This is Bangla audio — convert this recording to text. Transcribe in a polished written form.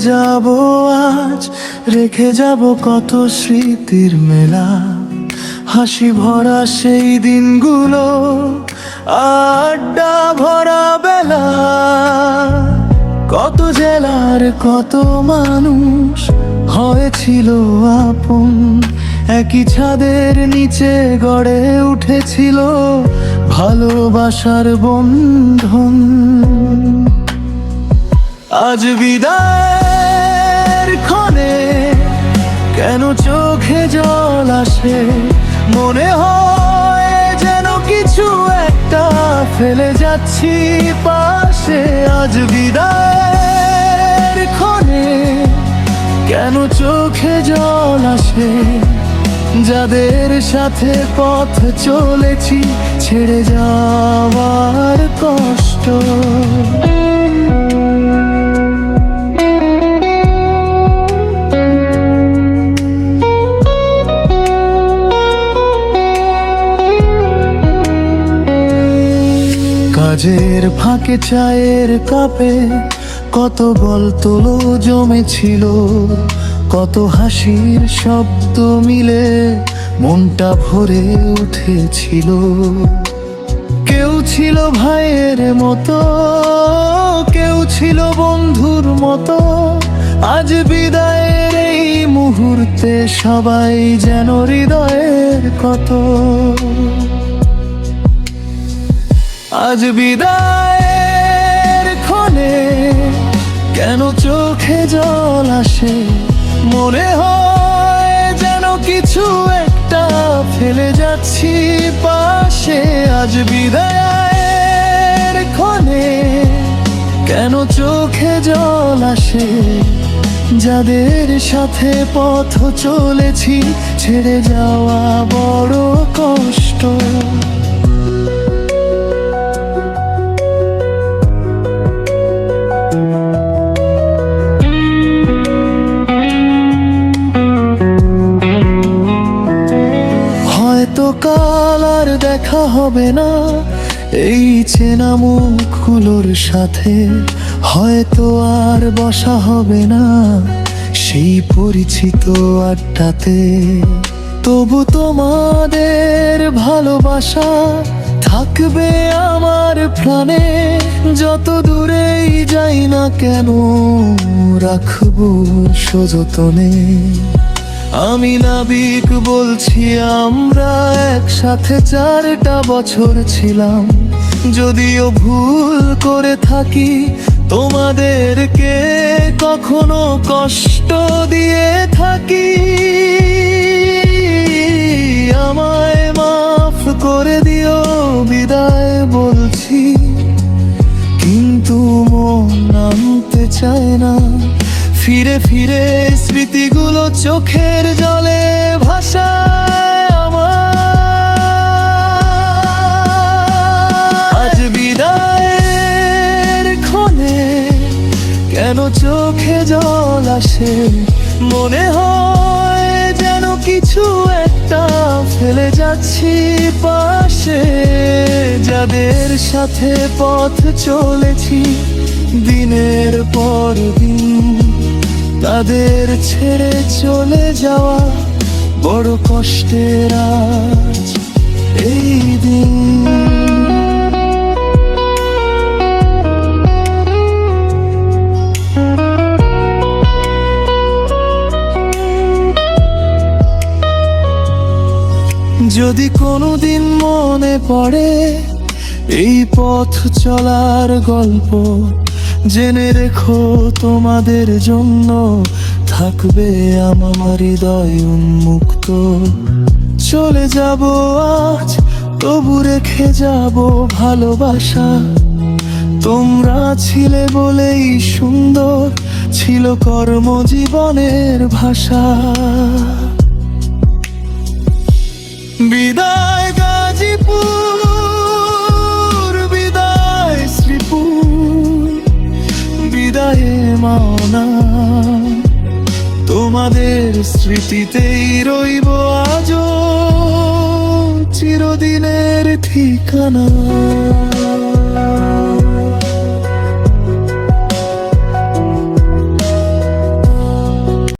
যাব আজ, রেখে যাব কত স্মৃতির মেলা, হাসি ভরা সেই দিনগুলো, আড্ডা ভরা বেলা। কত জেলার কত মানুষ হয়েছিল আপন, একই ছাদের নিচে গড়ে উঠেছিল ভালোবাসার বন্ধন। আজ বিদায়ের ক্ষণে কেন চোখে জল আসে, মনে হয় যেন কিছু একটা ফেলে যাচ্ছি পাশে। আজ বিদায়ের ক্ষণে কেন চোখে জল আসে, যাদের সাথে পথ চলেছি ছেড়ে যাওয়ার কষ্ট। কাজের ফাঁকে চায়ের কাপে কত বলতলো জমেছিল, কত হাসির শব্দ মিলে মনটা ভরে উঠেছিল। কেউ ছিল ভাইয়ের মতো, কেউ ছিল বন্ধুর মতো, আজ বিদায়ের এই মুহূর্তে সবাই যেন হৃদয়ের কত। আজ বিদায়ের ক্ষণে কেন চোখে জল আসে, মনে হয় যেন কিছু একটা ফেলে যাচ্ছি পাশে। আজ বিদায়ের ক্ষণে কেন চোখে জল আসে, যাদের সাথে পথ চলেছি ছেড়ে যাওয়া বড় কষ্ট। কাল আর দেখা হবে না এই চেনা মুখগুলোর সাথে, হয়তো আর বসা হবে না সেই পরিচিত আড্ডাতে। তবু তোমাদের ভালোবাসা থাকবে আমার প্রাণে, যত দূরেই যাই না কেন রাখবো সযতনে। আমি নাবিক বলছি, আমরা একসাথে 4টা বছর ছিলাম, যদিও ভুল করে থাকি তোমাদেরকে কখনো কষ্ট দিয়ে থাকি। আমায় মাফ করে দিও, বিদায় বলছি, কিন্তু মন নামতে চায় না। ফিরে ফিরে স্মৃতিগুলো চোখের জলে ভাসায় আমার। আজ বিদায়ের ক্ষণে কেন চোখে জল আসে, মনে হয় যেন কিছু একটা ফেলে যাচ্ছি পাশে। যাদের সাথে পথ চলেছি দিনের পর দিন, তাদের ছেড়ে চলে যাওয়া বড় কষ্টের আজ এই দিন। যদি কোনোদিন মনে পড়ে এই পথ চলার গল্প, জেনে রেখো তোমাদের জন্য থাকবে আমার হৃদয় উন্মুক্ত। চলে যাব আজ, তবু রেখে যাব ভালোবাসা। তোমরা ছিলে বলেই সুন্দর ছিল কর্মজীবনের ভাষা। বিদায় গাজীপুর, বিদায় শ্রীপুর, বিদায়ে মাওনা। তোমাদের স্মৃতিতেই রইব আজও চিরদিনের ঠিকানা।